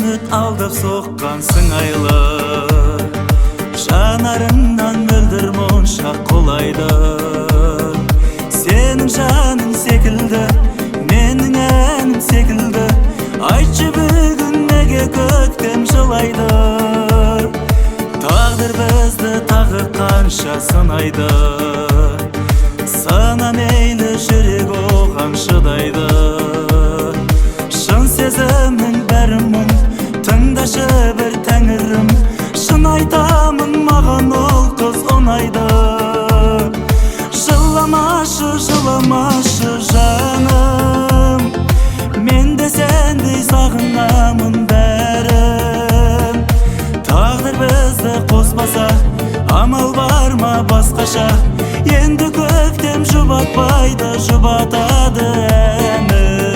үміт алдап соққан сыңайлы, жанарыңнан мөлдір моншақ қолайды. Сенің жаның секілді, менің әнім секілді, айтшы бүгін неге көктем жылайды. Тағдыр бізді тағы қанша сынайды, сына мейлі жүрек оған шыдайды. Шын сезімнің бәрі мұң, тыңдашы бір тәңірім, шын айтамын маған ол қыз ұнайды. Жыламашы, жыламашы жаным, мен де сендей сағынамын бәрім. Тағдыр бізді қоспаса, амал бар ма басқаша, енді көктем жұбатпайды, жұбатады әні.